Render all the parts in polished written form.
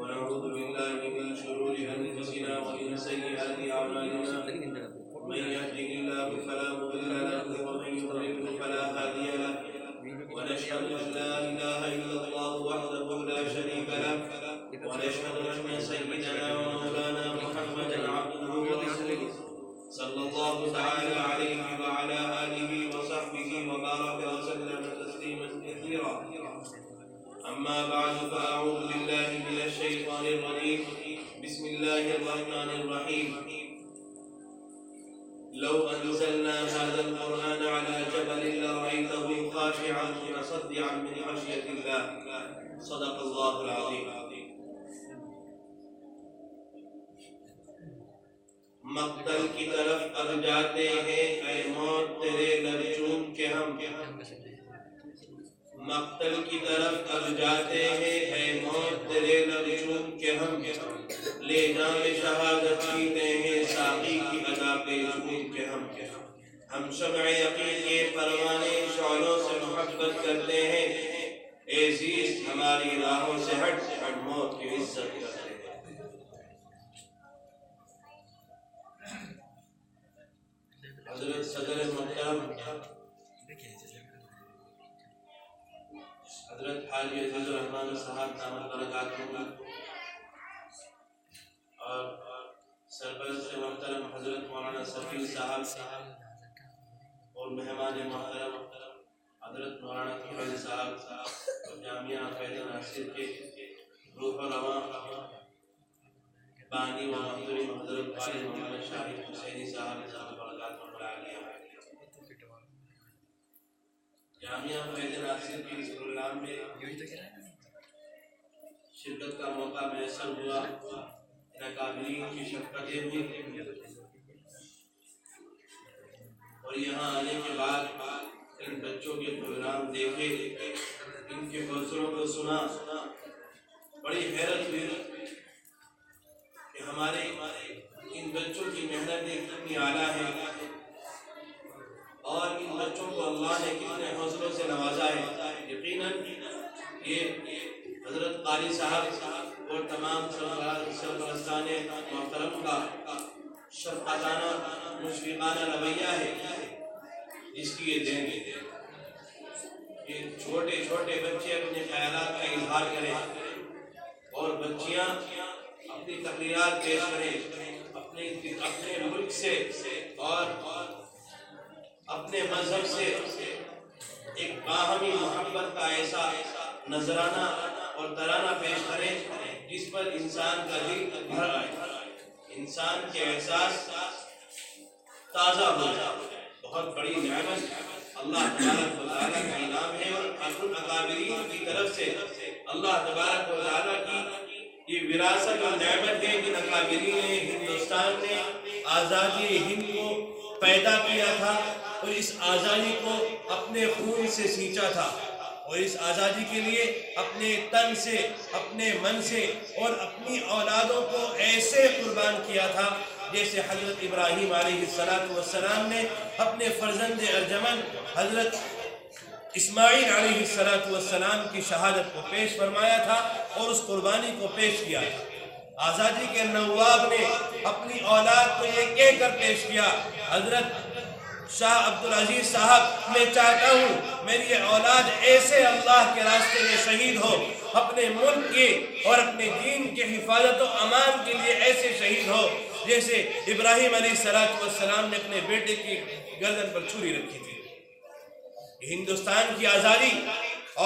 ونعوذ بالله من شرور أنفسنا ومن سيئات أعمالنا من يهده الله فلا مضل له ومن يضلل فلا هادي له ونشهد أن لا إله إلا الله وحده لا شريك له ونشهد أن سيدنا ومولانا محمدا عبده ورسوله صلى الله تعالى عليه وعلى آله وصحبه وبارك وسلم تسليما كثيرا. أما بعد فأعوذ بالله من الشيطان الرجيم. بسم الله الرحمن الرحيم. لو أنزلنا هذا القرآن على جبل لرأيته خاشعا متصدعا من خشية الله. صدق الله العظيم. مقتل کی طرف اب جاتے ہیں اے موت تیرے لرچون کے ہم. مقتل کی طرف اب جاتے ہیں اے موت تیرے لرچون کے ہم. لے جام شہادت پیتے ہیں ساقی کی ادا پہ جھوم کے ہم. ہم شمع یقین کے پروانے شعلوں سے محبت کرتے ہیں. اے عزیز ہماری راہوں سے ہٹ موت کی عزت کرتے ہیں. حضرت صدر محترم حضرت حاجی عزیز الرحمن صاحب دامت برکاتہ اور سرپرست محترم حضرت مولانا سفیر صاحب اور مہمان محترم حضرت مولانا طویل صاحب اور جامعہ فیض ناصر کے روح و رواں بانی و محترم حضرت والد مولانا شاہد حسینی صاحب جامعہ فیض ناصر کے اس پروگرام میں شرکت کا موقع میسر ہوا. اکابرین کی شفقتیں ہوئی اور یہاں آنے کے بعد ان بچوں کے پروگرام دیکھے, ان کے حوصلوں کو سنا, بڑی حیرت ہوئی کہ ہمارے ان بچوں کی محنتیں کتنی اعلیٰ ہیں اور ان بچوں کو اللہ نے کتنے حوصلوں سے نوازا ہے. یقیناً یہ حضرت قاری صاحب اور تمام سرپرستان محترم کا شفقتانہ مشفقانہ رویہ ہے جس کی یہ دین ہے. یہ چھوٹے چھوٹے بچے اپنے خیالات کا اظہار کریں اور بچیاں اپنی تقریرات پیش کریں اپنے ملک سے اور اپنے مذہب سے ایک باہمی محبت کا ایسا نذرانہ اور ترانہ پیش کریں جس پر انسان کا دل بھر آئے, انسان کے احساس تازہ ہو جائے. بہت بڑی نعمت اللہ تبارک و تعالیٰ کا انعام ہے اور اکابرین کی طرف سے اللہ تبارک و تعالیٰ کی یہ وراثت اور نعمت ہے کہ اکابرین نے ہندوستان میں آزادی ہند کو پیدا کیا تھا اور اس آزادی کو اپنے خون سے سینچا تھا اور اس آزادی کے لیے اپنے تن سے اپنے من سے اور اپنی اولادوں کو ایسے قربان کیا تھا جیسے حضرت ابراہیم علیہ السلام نے اپنے فرزند ارجمن حضرت اسماعیل علیہ السلام کی شہادت کو پیش فرمایا تھا اور اس قربانی کو پیش کیا تھا. آزادی کے نواب نے اپنی اولاد کو یہ کہہ کر پیش کیا, حضرت شاہ عبدالعزیز صاحب میں چاہتا ہوں میری اولاد ایسے اللہ کے راستے میں شہید ہو, اپنے ملک کے اور اپنے دین کے حفاظت و امان کے لیے ایسے شہید ہو جیسے ابراہیم علیہ السلام نے اپنے بیٹے کی گردن پر چھری رکھی تھی. ہندوستان کی آزادی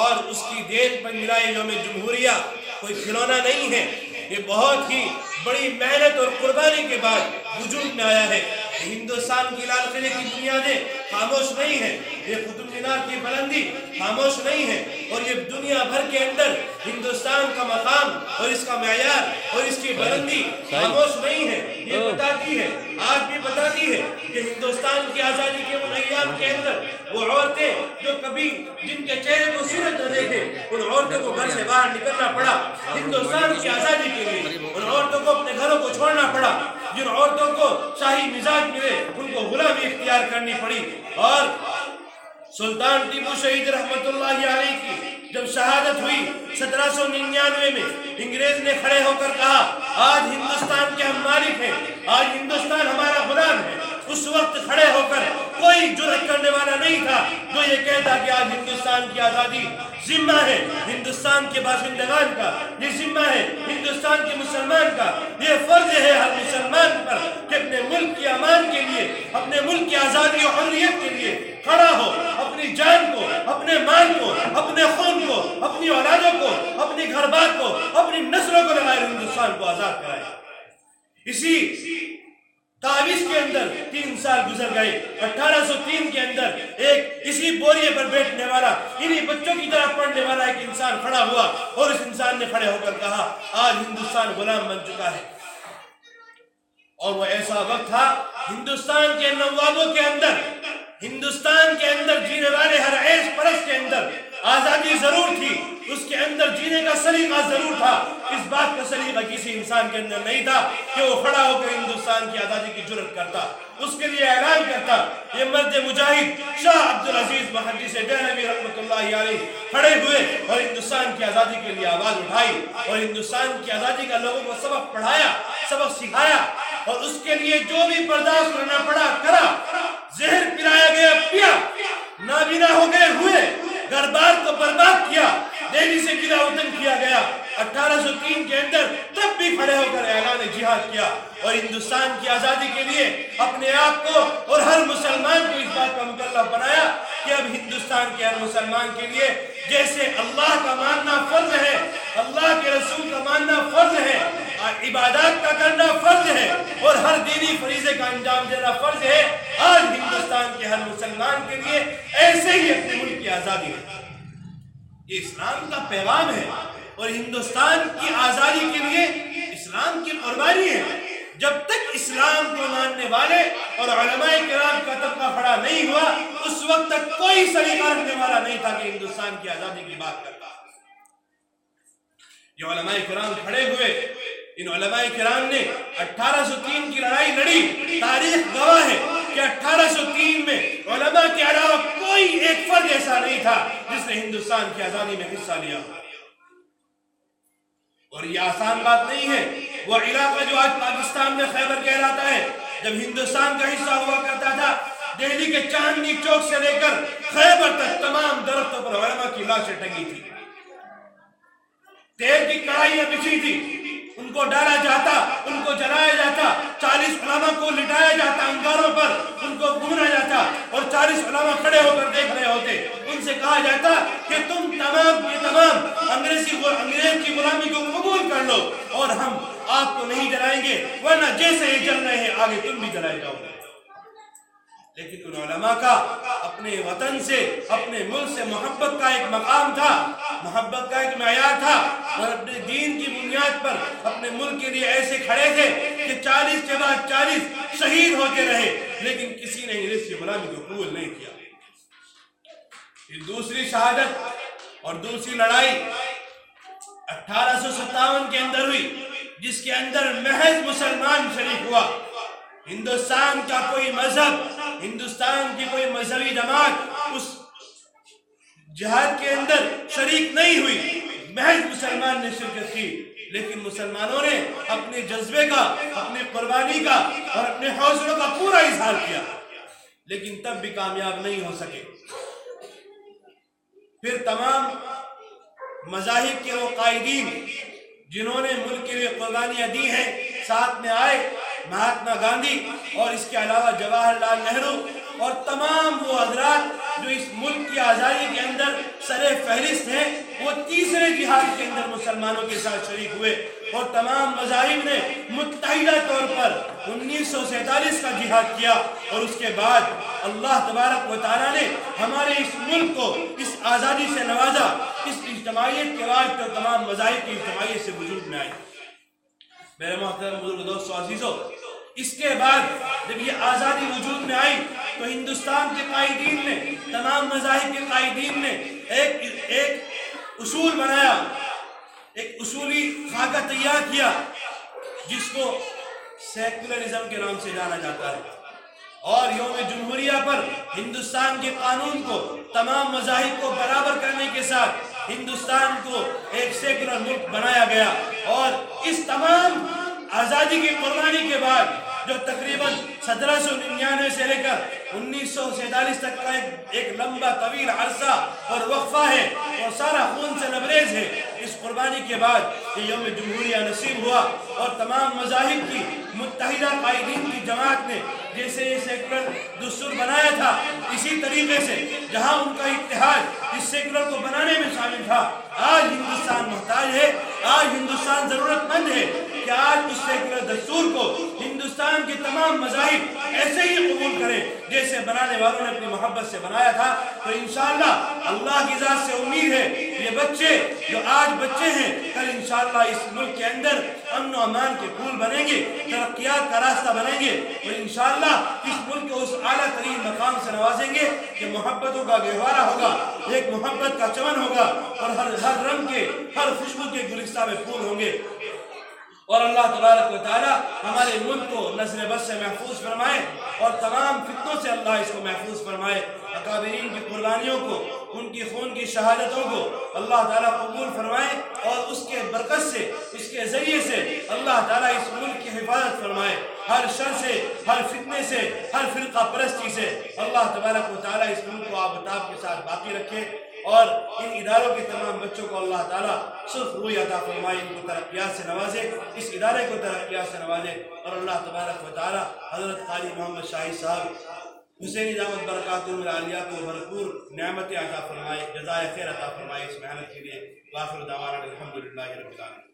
اور اس کی دین پر ملا یہ یوم جمہوریہ کوئی کھلونا نہیں ہے, یہ بہت ہی بڑی محنت اور قربانی کے بعد وجود میں آیا ہے. ہندوستان کی لال قلعے کی بنیادیں خاموش نہیں ہیں, یہ قطب مینار کی بلندی خاموش نہیں ہے اور یہ دنیا بھر کے اندر ہندوستان کا مقام اور اس کا معیار اور اس کی بلندی خاموش نہیں ہے. یہ بتاتی ہے, آج بھی بتاتی ہے کہ ہندوستان کی آزادی کے ان ایام کے اندر وہ عورتیں جو کبھی جن کے چہرے کو سورج نہ دیکھے ان عورتوں کو گھر سے باہر نکلنا پڑا ہندوستان کی آزادی کے لیے, ان عورتوں کو اپنے گھروں کو چھوڑنا پڑا, جن عورتوں کو شاہی مزاج ملے ان کو غلامی اختیار کرنی پڑی اور سلطان ٹیپو شہید رحمت اللہ علیہ کی جب شہادت ہوئی 1799 میں، انگریز نے کھڑے ہو کر کہا آج ہندوستان کے ہم مالک ہیں، آج ہندوستان ہمارا غلام ہے، اس وقت کھڑے ہو کر کوئی جرأت کرنے والا نہیں تھا جو یہ کہتا کہ آج ہندوستان کی آزادی ذمہ ہے ہندوستان کے باشندگان کا، یہ ذمہ ہے ہندوستان کے مسلمان کا، یہ فرض ہے ہر مسلمان پر کہ اپنے ملک کی امان کے لیے، اپنے ملک کی آزادی اور حریت کے لیے کھڑا ہو، اپنی جان کو، اپنے مال کو، اپنے خون کو، اپنی اولادوں کو، اپنی گھر بار کو، اپنی نسلوں کو لگائے ہندوستان کو آزاد کرائے۔ اسی تعویذ کے اندر 3 سال گزر گئے۔ 1803 کے اندر ایک اسی بوریے پر بیٹھنے والا، انہی بچوں کی طرح پڑھنے والا ایک انسان کھڑا ہوا اور اس انسان نے کھڑے ہو کر کہا آج ہندوستان غلام بن چکا ہے۔ اور وہ ایسا وقت تھا ہندوستان کے نوابوں کے اندر، ہندوستان کے اندر جینے والے ہر عیش پرست کے اندر آزادی ضرور تھی، اس کے اندر جینے کا سلیقہ ضرور تھا، اس بات کا سلیقہ کسی انسان کے اندر نہیں تھا کہ وہ کھڑا ہو کر ہندوستان کی آزادی کی جرأت کرتا، اس کے لیے اعلان کرتا۔ یہ مرد مجاہد شاہ عبدالعزیز محدث دہلوی رحمۃ اللہ علیہ کھڑے ہوئے اور ہندوستان کی آزادی کے لیے آواز اٹھائی اور ہندوستان کی آزادی کا لوگوں کو سبق پڑھایا، سبق سکھایا، اور اس کے لیے جو بھی برداشت کرنا پڑا کرا، زہر پلایا گیا پیا، نابینا ہو گئے ہوئے، گھر بار کو برباد کیا، دہلی سے گرا وطن کیا گیا۔ 1803 کے اندر تب بھی کھڑے ہو کر اعلان جہاد کیا اور ہندوستان کی آزادی کے لیے اپنے آپ کو اور ہر مسلمان کو اس بات کا مکلف بنایا کہ اب ہندوستان کے ہر مسلمان کے لیے جیسے اللہ کا ماننا فرض ہے، اللہ کے رسول کا ماننا فرض ہے، عبادات کا کرنا فرض ہے اور ہر دینی فریضے کا انجام دینا فرض ہے، آج ہندوستان کے ہر مسلمان کے لیے ایسے ہی اپنے ملک کی آزادی ہے۔ یہ اسلام کا پیغام ہے اور ہندوستان کی آزادی کے لیے اسلام کی قربانی ہے۔ جب تک اسلام کو ماننے والے اور علماء کرام کا طبقہ کھڑا نہیں ہوا، اس وقت تک کوئی سلیقہ رکھنے والا نہیں تھا کہ ہندوستان کی آزادی کی بات کرتا۔ یہ علماء کرام کھڑے ہوئے، ان علماء کرام نے 1803 کی لڑائی لڑی۔ تاریخ گواہ ہے کہ 1803 میں علماء کے علاوہ کوئی ایک فرد ایسا نہیں تھا جس نے ہندوستان کی آزادی میں حصہ لیا۔ اور یہ آسان بات نہیں ہے۔ وہ علاقہ جو آج پاکستان میں خیبر کہلاتا ہے، جب ہندوستان کا حصہ ہوا کرتا تھا، دہلی کے چاندنی چوک سے لے کر خیبر تک تمام درختوں پر علماء کی لاشیں ٹنگی تھی، تیل کی کڑھائیاں بچھی تھی، ان کو ڈالا جاتا، ان کو جلایا جاتا، 40 علماء کو لٹایا جاتا انگاروں پر، ان کو بھونا جاتا اور 40 علماء کھڑے ہو کر دیکھ رہے ہوتے۔ ان سے کہا جاتا کہ تم تمام انگریز کی غلامی کو قبول کر لو اور ہم آپ کو نہیں جلائیں گے، ورنہ جیسے یہ جل رہے ہیں آگے تم بھی جلائے جاؤ گے۔ لیکن ان علماء کا اپنے وطن سے، اپنے ملک سے محبت کا ایک مقام تھا، محبت کا ایک معیار تھا، اور اپنے دین کی بنیاد پر اپنے ملک کے لیے ایسے کھڑے تھے کہ 40 کے بعد 40 شہید ہوتے رہے، لیکن کسی نے انگریز کی غلامی کو قبول نہیں کیا۔ یہ دوسری شہادت اور دوسری لڑائی 1857 کے اندر ہوئی، جس کے اندر محض مسلمان شریک ہوا۔ ہندوستان کا کوئی مذہب، ہندوستان کی کوئی مذہبی جماعت اس جہاد کے اندر شریک نہیں ہوئی، محض مسلمان نے شرکت کی۔ لیکن مسلمانوں نے اپنے جذبے کا، اپنے قربانی کا اور اپنے حوصلوں کا پورا اظہار کیا، لیکن تب بھی کامیاب نہیں ہو سکے۔ پھر تمام مذاہب کے وہ قائدین جنہوں نے ملک کے لیے قربانیاں دی ہیں ساتھ میں آئے، مہاتما گاندھی اور اس کے علاوہ جواہر لال نہرو اور تمام وہ حضرات جو اس ملک کی آزادی کے اندر سر فہرست ہیں، وہ تیسرے جہاد کے اندر مسلمانوں کے ساتھ شریک ہوئے اور تمام مذاہب نے متحدہ طور پر 1947 کا جہاد کیا۔ اور اس کے بعد اللہ تبارک و تعالیٰ نے ہمارے اس ملک کو اس آزادی سے نوازا، اس اجتماعیت کے بعد تو تمام مذاہب کی اجتماعیت سے وجود میں آئی۔ میرے محترم بزرگ دوستو عزیزو، اس کے بعد جب یہ آزادی وجود میں آئی تو ہندوستان کے قائدین نے، تمام مذاہب کے قائدین نے ایک اصول بنایا، ایک اصولی خاکہ تیار کیا جس کو سیکولرزم کے نام سے جانا جاتا ہے، اور یوم جمہوریہ پر ہندوستان کے قانون کو تمام مذاہب کو برابر کرنے کے ساتھ ہندوستان کو ایک سیکولر ملک بنایا گیا، اور اس تمام آزادی کی قربانی کے بعد جو تقریباً 1799 سے لے کر 1947 تک کا ایک لمبا طویل عرصہ اور وقفہ ہے، اور سارا خون سے لبریز ہے، اس قربانی کے بعد یہ یوم جمہوریہ نصیب ہوا، اور تمام مذاہب کی متحدہ قائدین کی جماعت نے جیسے یہ سیکولر دستور بنایا تھا، اسی طریقے سے جہاں ان کا اتحاد اس سیکولر کو بنانے میں شامل تھا، آج ہندوستان محتاج ہے، آج ہندوستان ضرورت مند ہے کہ آج اس سیکولر دستور کو ہندوستان کے تمام مذاہب ایسے ہی قبول کریں جیسے بنانے والوں نے اپنی محبت سے بنایا تھا۔ تو انشاءاللہ اللہ کی ذات سے امید ہے یہ بچے جو آج بچے ہیں، کل انشاءاللہ اس ملک کے اندر امن و امان کے پھول بنیں گے، ترقیات کا راستہ بنیں گے، اور انشاءاللہ اس ملک کو اس اعلیٰ ترین مقام سے نوازیں گے کہ محبتوں کا گہوارہ ہوگا، ایک محبت کا چمن ہوگا، اور ہر رنگ کے، ہر خوشبو کے گلستہ میں پھول ہوں گے۔ اور اللہ تبارک و تعالی ہمارے ملک کو نظر بد سے محفوظ فرمائے، اور تمام فتنوں سے اللہ اس کو محفوظ فرمائے۔ اکابرین کی قربانیوں کو، ان کی خون کی شہادتوں کو اللہ تعالیٰ قبول فرمائے، اور اس کے برکت سے، اس کے ذریعے سے اللہ تعالیٰ اس ملک کی حفاظت فرمائے، ہر شر سے، ہر فتنے سے، ہر فرقہ پرستی سے اللہ تبارک و تعالیٰ اس ملک کو آب و تاب کے ساتھ باقی رکھے، اور ان اداروں کے تمام بچوں کو اللہ تعالیٰ صرف روح عطا فرمائے، ان کو ترقیات سے نوازے، اس ادارے کو ترقیات سے نوازے، اور اللہ تبارک و تعالیٰ حضرت قاری محمد شاہی صاحب حسینی دامت برکاتہم العالیہ کو بھرپور نعمت عطا فرمائے، جزائے خیر عطا فرمائے اس محنت کے لیے۔ وآخر دعوانا الحمدللہ رب العالمین۔